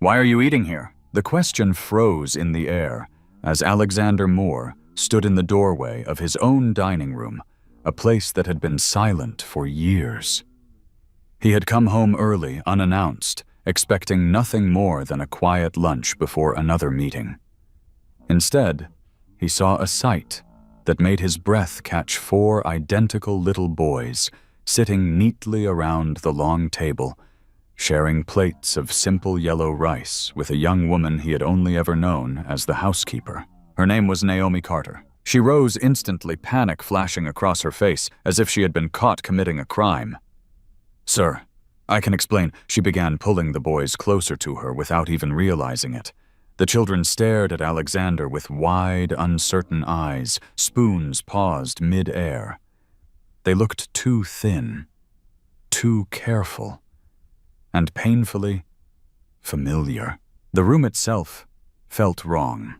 Why are you eating here? The question froze in the air as Alexander Moore stood in the doorway of his own dining room, a place that had been silent for years. He had come home early, unannounced, expecting nothing more than a quiet lunch before another meeting. Instead, he saw a sight that made his breath catch 4 identical little boys sitting neatly around the long table, sharing plates of simple yellow rice with a young woman he had only ever known as the housekeeper. Her name was Naomi Carter. She rose instantly, panic flashing across her face, as if she had been caught committing a crime. "Sir, I can explain." She began pulling the boys closer to her without even realizing it. The children stared at Alexander with wide, uncertain eyes, spoons paused mid-air. They looked too thin, too careful, and painfully familiar. The room itself felt wrong.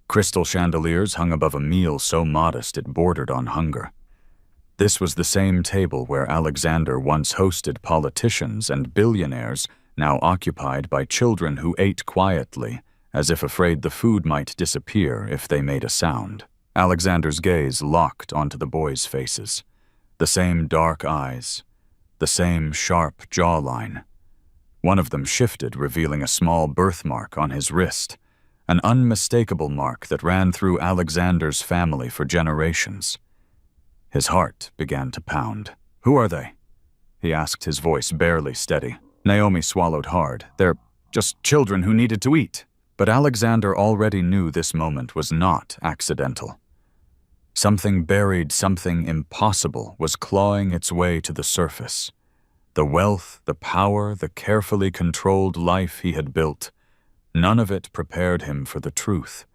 Crystal chandeliers hung above a meal so modest it bordered on hunger. This was the same table where Alexander once hosted politicians and billionaires, now occupied by children who ate quietly, as if afraid the food might disappear if they made a sound. Alexander's gaze locked onto the boys' faces. The same dark eyes, the same sharp jawline. One of them shifted, revealing a small birthmark on his wrist, an unmistakable mark that ran through Alexander's family for generations. His heart began to pound. "Who are they?" he asked, his voice barely steady. Naomi swallowed hard. "They're just children who needed to eat." But Alexander already knew this moment was not accidental. Something buried, something impossible, was clawing its way to the surface. The wealth, the power, the carefully controlled life he had built, none of it prepared him for the truth,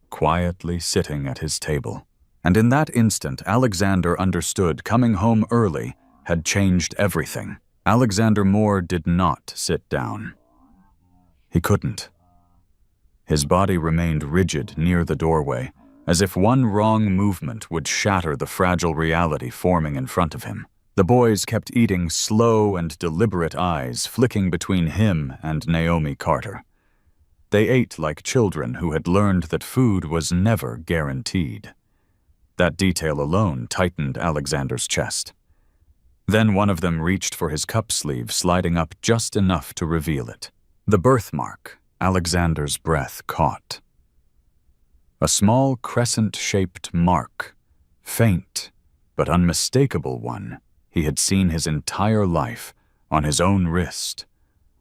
quietly sitting at his table. And in that instant, Alexander understood coming home early had changed everything. Alexander Moore did not sit down. He couldn't. His body remained rigid near the doorway, as if one wrong movement would shatter the fragile reality forming in front of him. The boys kept eating, slow and deliberate eyes flicking between him and Naomi Carter. They ate like children who had learned that food was never guaranteed. That detail alone tightened Alexander's chest. Then one of them reached for his cup sleeve, sliding up just enough to reveal it. The birthmark Alexander's breath caught. A small crescent-shaped mark, faint but unmistakable one he had seen his entire life, on his own wrist,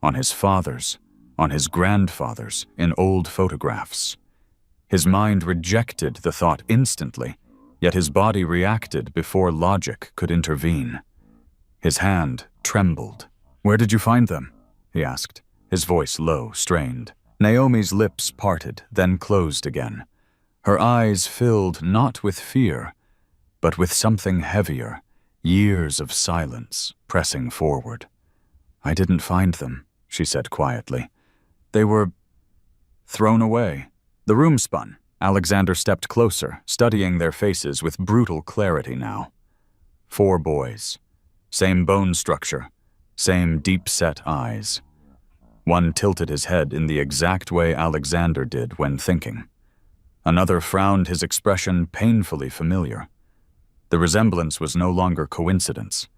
on his father's, on his grandfather's, in old photographs. His mind rejected the thought instantly, yet his body reacted before logic could intervene. His hand trembled. "Where did you find them?" he asked, his voice low, strained. Naomi's lips parted, then closed again. Her eyes filled not with fear, but with something heavier, years of silence pressing forward. "I didn't find them," she said quietly. "They were thrown away." The room spun. Alexander stepped closer, studying their faces with brutal clarity now. 4 boys. Same bone structure, same deep-set eyes. One tilted his head in the exact way Alexander did when thinking. Another frowned, his expression painfully familiar. The resemblance was no longer coincidence.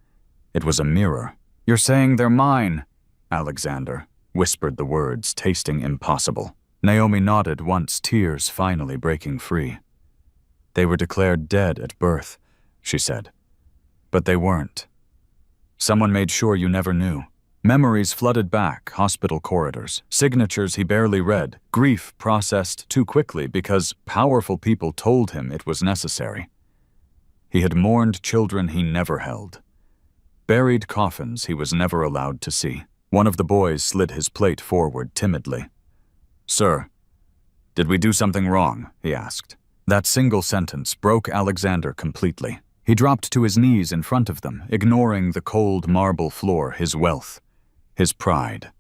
It was a mirror. "You're saying they're mine," Alexander whispered the words, tasting impossible. Naomi nodded once, tears finally breaking free. "They were declared dead at birth," she said. "But they weren't. Someone made sure you never knew." Memories flooded back, hospital corridors, signatures he barely read, grief processed too quickly because powerful people told him it was necessary. He had mourned children he never held. Buried coffins he was never allowed to see. One of the boys slid his plate forward timidly. "Sir, did we do something wrong?" he asked. That single sentence broke Alexander completely. He dropped to his knees in front of them, ignoring the cold marble floor, his wealth, his pride.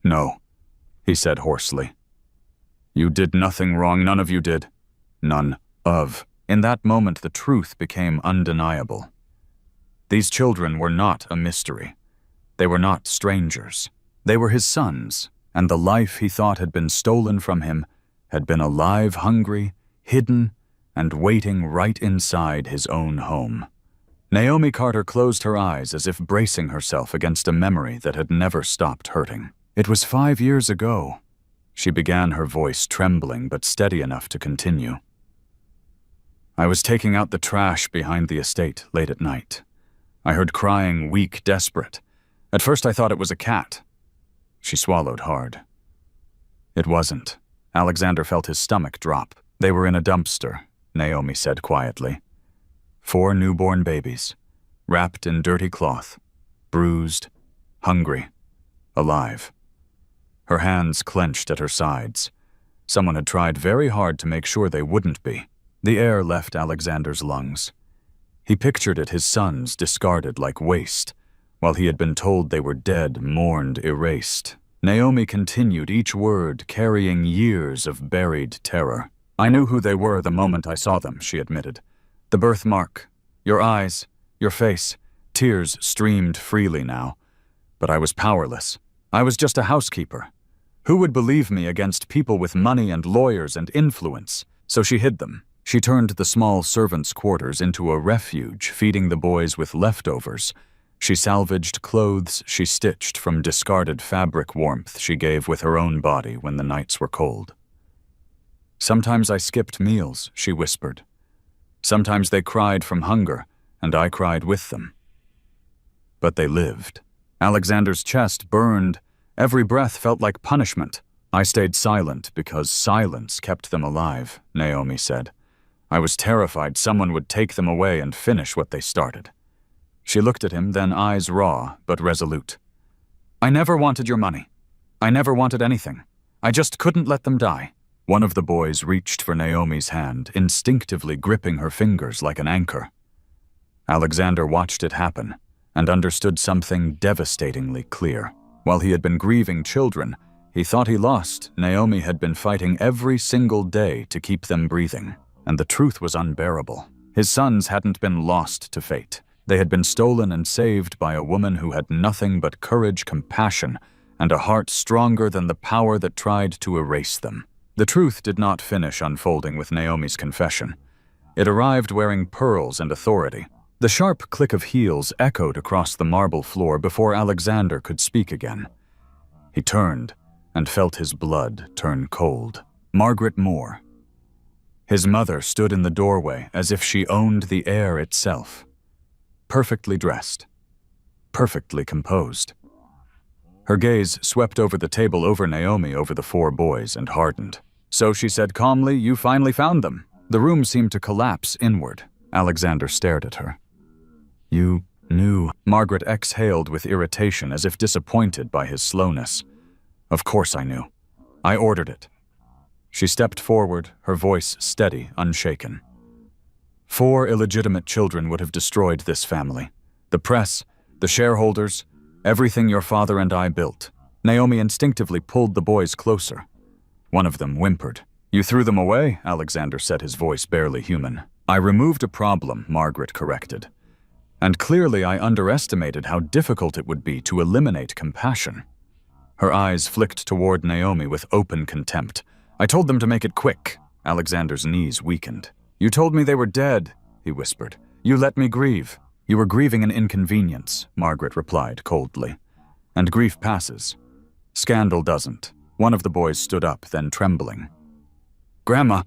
"No," he said hoarsely. "You did nothing wrong, none of you did. None of." In that moment, the truth became undeniable. These children were not a mystery. They were not strangers. They were his sons, and the life he thought had been stolen from him had been alive, hungry, hidden, and waiting right inside his own home. Naomi Carter closed her eyes as if bracing herself against a memory that had never stopped hurting. It was 5 years ago. She began, her voice trembling but steady enough to continue. I was taking out the trash behind the estate late at night. I heard crying, weak, desperate. At first I thought it was a cat. She swallowed hard. It wasn't. Alexander felt his stomach drop. They were in a dumpster, Naomi said quietly. 4 newborn babies, wrapped in dirty cloth, bruised, hungry, alive. Her hands clenched at her sides. Someone had tried very hard to make sure they wouldn't be. The air left Alexander's lungs. He pictured it, his sons discarded like waste, while he had been told they were dead, mourned, erased. Naomi continued, each word carrying years of buried terror. I knew who they were the moment I saw them, she admitted. The birthmark, your eyes, your face. Tears streamed freely now. But I was powerless. I was just a housekeeper. Who would believe me against people with money and lawyers and influence? So she hid them. She turned the small servants' quarters into a refuge, feeding the boys with leftovers. She salvaged clothes she stitched from discarded fabric warmth she gave with her own body when the nights were cold. Sometimes I skipped meals, she whispered. Sometimes they cried from hunger, and I cried with them. But they lived. Alexander's chest burned. Every breath felt like punishment. I stayed silent because silence kept them alive, Naomi said. I was terrified someone would take them away and finish what they started. She looked at him, then eyes raw but resolute. I never wanted your money. I never wanted anything. I just couldn't let them die. One of the boys reached for Naomi's hand, instinctively gripping her fingers like an anchor. Alexander watched it happen and understood something devastatingly clear. While he had been grieving children, he thought he lost. Naomi had been fighting every single day to keep them breathing, and the truth was unbearable. His sons hadn't been lost to fate. They had been stolen and saved by a woman who had nothing but courage, compassion, and a heart stronger than the power that tried to erase them. The truth did not finish unfolding with Naomi's confession. It arrived wearing pearls and authority. The sharp click of heels echoed across the marble floor before Alexander could speak again. He turned and felt his blood turn cold. Margaret Moore. His mother stood in the doorway as if she owned the air itself. Perfectly dressed. Perfectly composed. Her gaze swept over the table, over Naomi, over the 4 boys, and hardened. So she said calmly, you finally found them. The room seemed to collapse inward. Alexander stared at her. You knew. Margaret exhaled with irritation, as if disappointed by his slowness. Of course I knew. I ordered it. She stepped forward, her voice steady, unshaken. 4 illegitimate children would have destroyed this family. The press, the shareholders, everything your father and I built. Naomi instinctively pulled the boys closer. One of them whimpered. You threw them away, Alexander said, his voice barely human. I removed a problem, Margaret corrected. And clearly I underestimated how difficult it would be to eliminate compassion. Her eyes flicked toward Naomi with open contempt. I told them to make it quick. Alexander's knees weakened. You told me they were dead, he whispered. You let me grieve. You were grieving an inconvenience, Margaret replied coldly. And grief passes. Scandal doesn't. One of the boys stood up, then trembling. Grandma,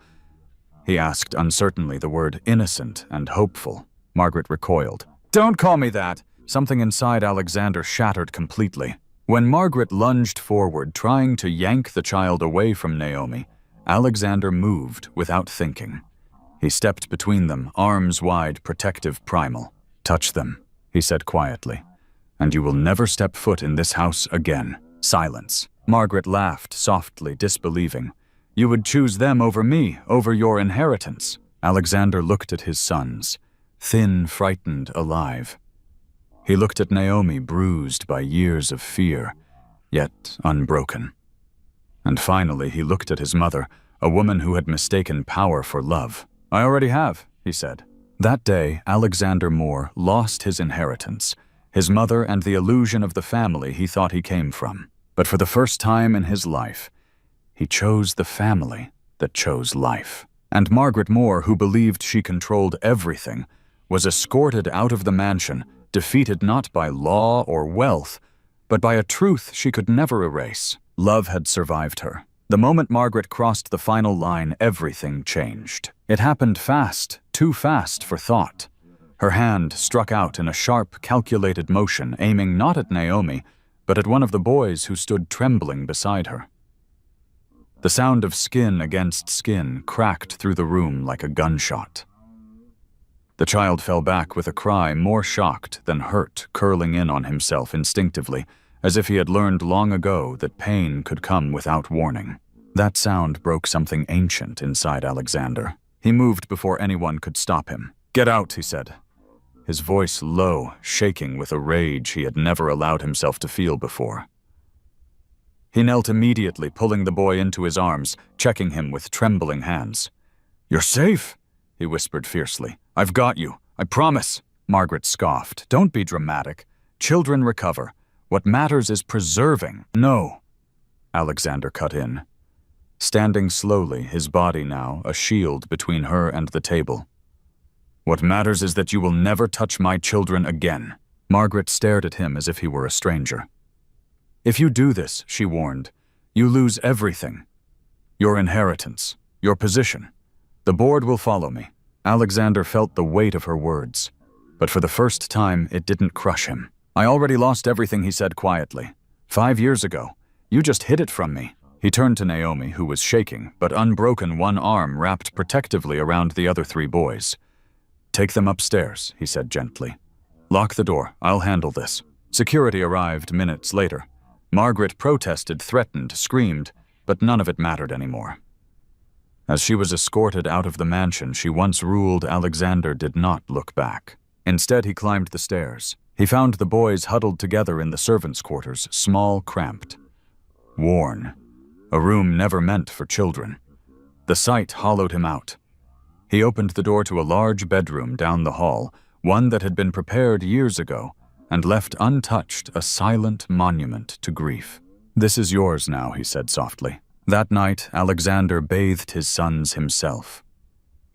he asked uncertainly, the word innocent and hopeful. Margaret recoiled. Don't call me that. Something inside Alexander shattered completely. When Margaret lunged forward, trying to yank the child away from Naomi, Alexander moved without thinking. He stepped between them, arms wide, protective, primal. Touch them, he said quietly, and you will never step foot in this house again. Silence. Margaret laughed softly, disbelieving. You would choose them over me, over your inheritance. Alexander looked at his sons, thin, frightened, alive. He looked at Naomi, bruised by years of fear, yet unbroken. And finally he looked at his mother, a woman who had mistaken power for love. I already have, he said. That day, Alexander Moore lost his inheritance, his mother and the illusion of the family he thought he came from. But for the first time in his life, he chose the family that chose life. And Margaret Moore, who believed she controlled everything, was escorted out of the mansion, defeated not by law or wealth, but by a truth she could never erase. Love had survived her. The moment Margaret crossed the final line, everything changed. It happened fast, too fast for thought. Her hand struck out in a sharp, calculated motion, aiming not at Naomi, but at one of the boys who stood trembling beside her. The sound of skin against skin cracked through the room like a gunshot. The child fell back with a cry more shocked than hurt, curling in on himself instinctively, as if he had learned long ago that pain could come without warning. That sound broke something ancient inside Alexander. He moved before anyone could stop him. "Get out," he said, his voice low, shaking with a rage he had never allowed himself to feel before. He knelt immediately, pulling the boy into his arms, checking him with trembling hands. "You're safe," he whispered fiercely. "I've got you, I promise." Margaret scoffed. "Don't be dramatic. Children recover. What matters is preserving." "No," Alexander cut in, standing slowly, his body now a shield between her and the table. "What matters is that you will never touch my children again." Margaret stared at him as if he were a stranger. "If you do this," she warned, "you lose everything. Your inheritance, your position. The board will follow me." Alexander felt the weight of her words, but for the first time it didn't crush him. "I already lost everything," he said quietly. 5 years ago. You just hid it from me." He turned to Naomi, who was shaking, but unbroken, one arm wrapped protectively around the other 3 boys. "Take them upstairs," he said gently. "Lock the door. I'll handle this." Security arrived minutes later. Margaret protested, threatened, screamed, but none of it mattered anymore. As she was escorted out of the mansion she once ruled, Alexander did not look back. Instead, he climbed the stairs. He found the boys huddled together in the servants' quarters, small, cramped. Worn. A room never meant for children. The sight hollowed him out. He opened the door to a large bedroom down the hall, one that had been prepared years ago, and left untouched a silent monument to grief. "This is yours now," he said softly. That night, Alexander bathed his sons himself.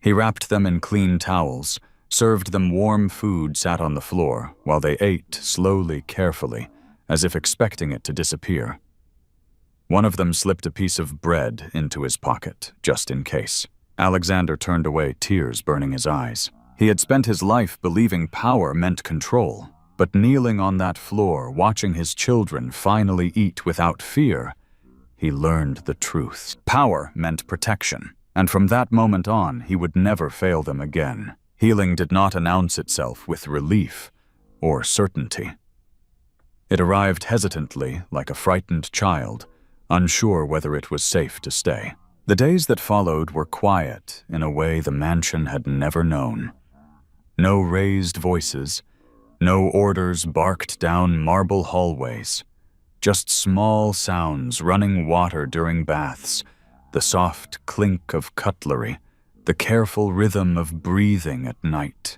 He wrapped them in clean towels, served them warm food sat on the floor, while they ate slowly, carefully, as if expecting it to disappear. One of them slipped a piece of bread into his pocket, just in case. Alexander turned away, tears burning his eyes. He had spent his life believing power meant control, but kneeling on that floor, watching his children finally eat without fear, he learned the truth. Power meant protection, and from that moment on, he would never fail them again. Healing did not announce itself with relief or certainty. It arrived hesitantly, like a frightened child, unsure whether it was safe to stay. The days that followed were quiet in a way the mansion had never known. No raised voices, no orders barked down marble hallways, just small sounds, running water during baths, the soft clink of cutlery, the careful rhythm of breathing at night.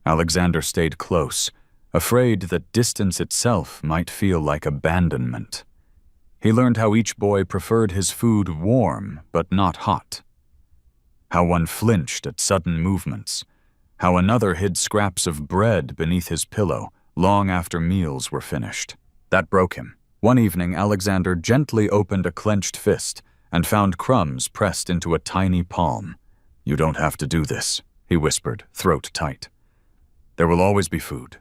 Alexander stayed close, afraid that distance itself might feel like abandonment. He learned how each boy preferred his food warm but not hot, how one flinched at sudden movements, how another hid scraps of bread beneath his pillow long after meals were finished. That broke him. One evening, Alexander gently opened a clenched fist and found crumbs pressed into a tiny palm. "You don't have to do this," he whispered, throat tight. "There will always be food."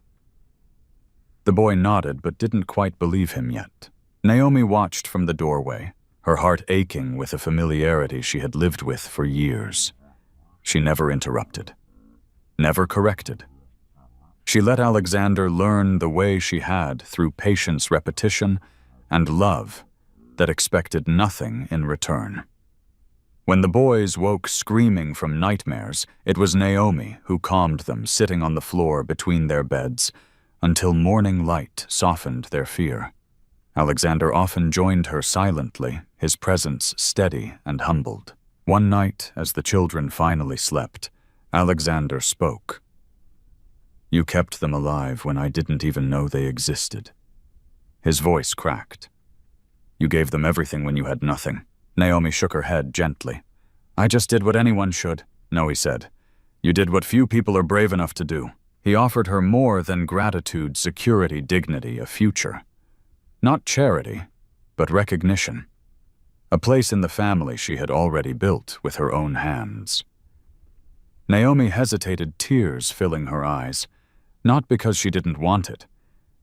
The boy nodded but didn't quite believe him yet. Naomi watched from the doorway, her heart aching with a familiarity she had lived with for years. She never interrupted, never corrected. She let Alexander learn the way she had through patience, repetition, and love that expected nothing in return. When the boys woke screaming from nightmares, it was Naomi who calmed them, sitting on the floor between their beds, until morning light softened their fear. Alexander often joined her silently, his presence steady and humbled. One night, as the children finally slept, Alexander spoke. "You kept them alive when I didn't even know they existed." His voice cracked. You gave them everything when you had nothing. Naomi shook her head gently. I just did what anyone should. No, he said. You did what few people are brave enough to do. He offered her more than gratitude, security, dignity, a future. Not charity, but recognition. A place in the family she had already built with her own hands. Naomi hesitated, tears filling her eyes, not because she didn't want it,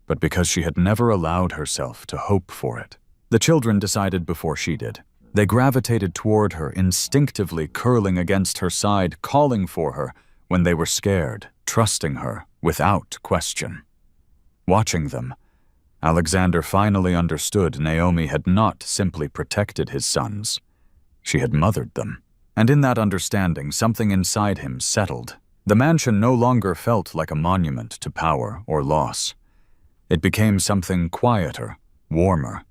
but because she had never allowed herself to hope for it. The children decided before she did. They gravitated toward her, instinctively curling against her side, calling for her when they were scared, trusting her without question. Watching them, Alexander finally understood Naomi had not simply protected his sons. She had mothered them. And in that understanding, something inside him settled. The mansion no longer felt like a monument to power or loss. It became something quieter, warmer.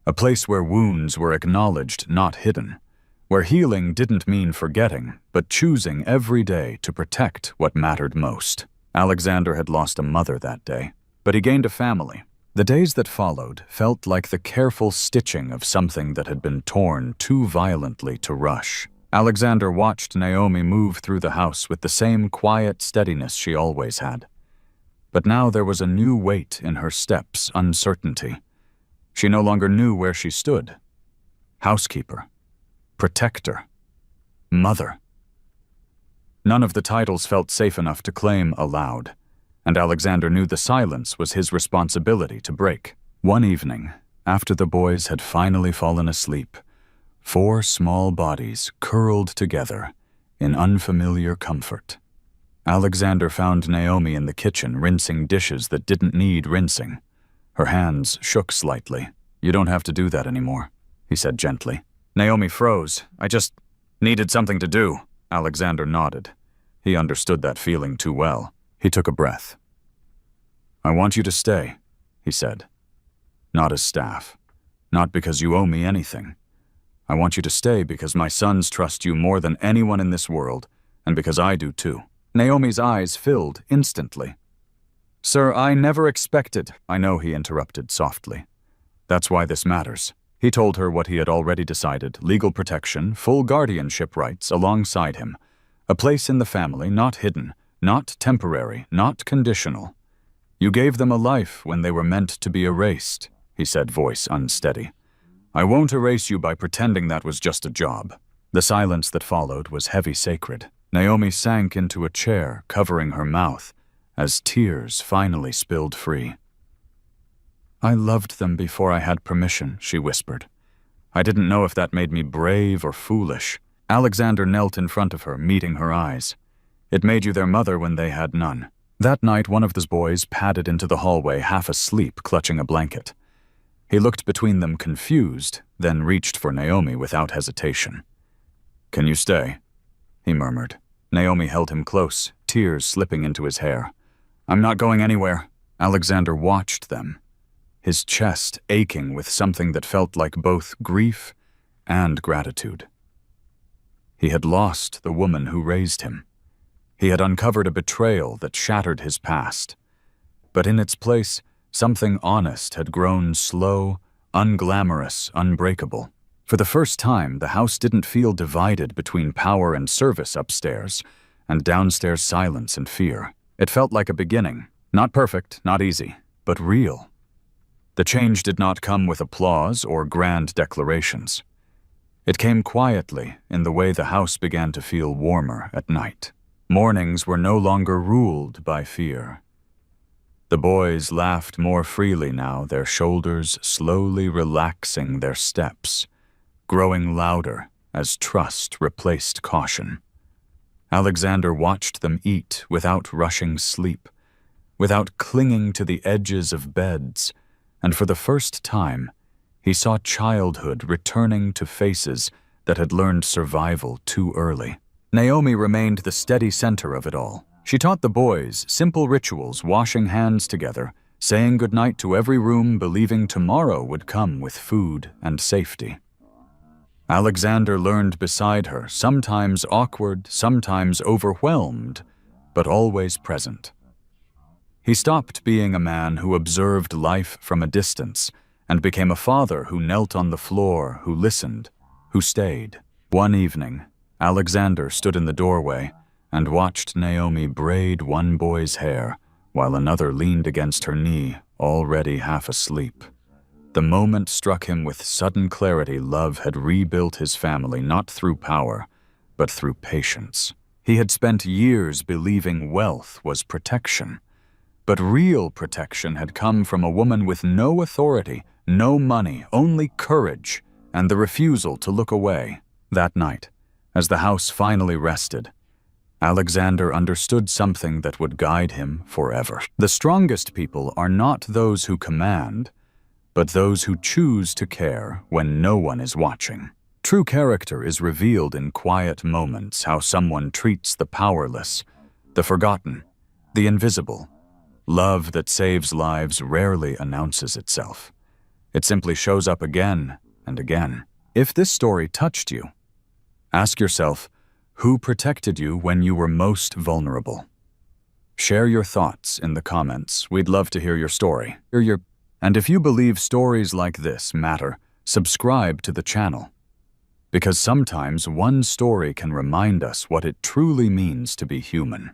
A place where wounds were acknowledged, not hidden. Where healing didn't mean forgetting, but choosing every day to protect what mattered most. Alexander had lost a mother that day, but he gained a family. The days that followed felt like the careful stitching of something that had been torn too violently to rush. Alexander watched Naomi move through the house with the same quiet steadiness she always had. But now there was a new weight in her steps, uncertainty. She no longer knew where she stood. Housekeeper, protector, mother. None of the titles felt safe enough to claim aloud, and Alexander knew the silence was his responsibility to break. One evening, after the boys had finally fallen asleep, 4 small bodies curled together in unfamiliar comfort. Alexander found Naomi in the kitchen rinsing dishes that didn't need rinsing. Her hands shook slightly. You don't have to do that anymore, he said gently. Naomi froze. I just needed something to do. Alexander nodded. He understood that feeling too well. He took a breath. I want you to stay, he said. Not as staff. Not because you owe me anything. I want you to stay because my sons trust you more than anyone in this world, and because I do too. Naomi's eyes filled instantly. Sir, I never expected. I know, he interrupted softly. That's why this matters. He told her what he had already decided, legal protection, full guardianship rights alongside him. A place in the family, not hidden, not temporary, not conditional. You gave them a life when they were meant to be erased, he said, voice unsteady. I won't erase you by pretending that was just a job. The silence that followed was heavy sacred. Naomi sank into a chair, covering her mouth, as tears finally spilled free. I loved them before I had permission, she whispered. I didn't know if that made me brave or foolish. Alexander knelt in front of her, meeting her eyes. It made you their mother when they had none. That night, one of the boys padded into the hallway, half asleep, clutching a blanket. He looked between them confused, then reached for Naomi without hesitation. Can you stay? He murmured. Naomi held him close, tears slipping into his hair. I'm not going anywhere. Alexander watched them, his chest aching with something that felt like both grief and gratitude. He had lost the woman who raised him. He had uncovered a betrayal that shattered his past. But in its place, something honest had grown slow, unglamorous, unbreakable. For the first time, the house didn't feel divided between power and service upstairs, and downstairs silence and fear. It felt like a beginning. Not perfect, not easy, but real. The change did not come with applause or grand declarations. It came quietly in the way the house began to feel warmer at night. Mornings were no longer ruled by fear. The boys laughed more freely now, their shoulders slowly relaxing their steps, growing louder as trust replaced caution. Alexander watched them eat without rushing sleep, without clinging to the edges of beds, and for the first time, he saw childhood returning to faces that had learned survival too early. Naomi remained the steady center of it all. She taught the boys simple rituals, washing hands together, saying goodnight to every room, believing tomorrow would come with food and safety. Alexander learned beside her, sometimes awkward, sometimes overwhelmed, but always present. He stopped being a man who observed life from a distance and became a father who knelt on the floor, who listened, who stayed. One evening, Alexander stood in the doorway and watched Naomi braid one boy's hair while another leaned against her knee, already half asleep. The moment struck him with sudden clarity. Love had rebuilt his family not through power, but through patience. He had spent years believing wealth was protection, but real protection had come from a woman with no authority, no money, only courage, and the refusal to look away. That night, as the house finally rested, Alexander understood something that would guide him forever. The strongest people are not those who command, but those who choose to care when no one is watching. True character is revealed in quiet moments, how someone treats the powerless, the forgotten, the invisible. Love that saves lives rarely announces itself. It simply shows up again and again. If this story touched you, ask yourself, who protected you when you were most vulnerable? Share your thoughts in the comments. We'd love to hear your story. And if you believe stories like this matter, subscribe to the channel. Because sometimes one story can remind us what it truly means to be human.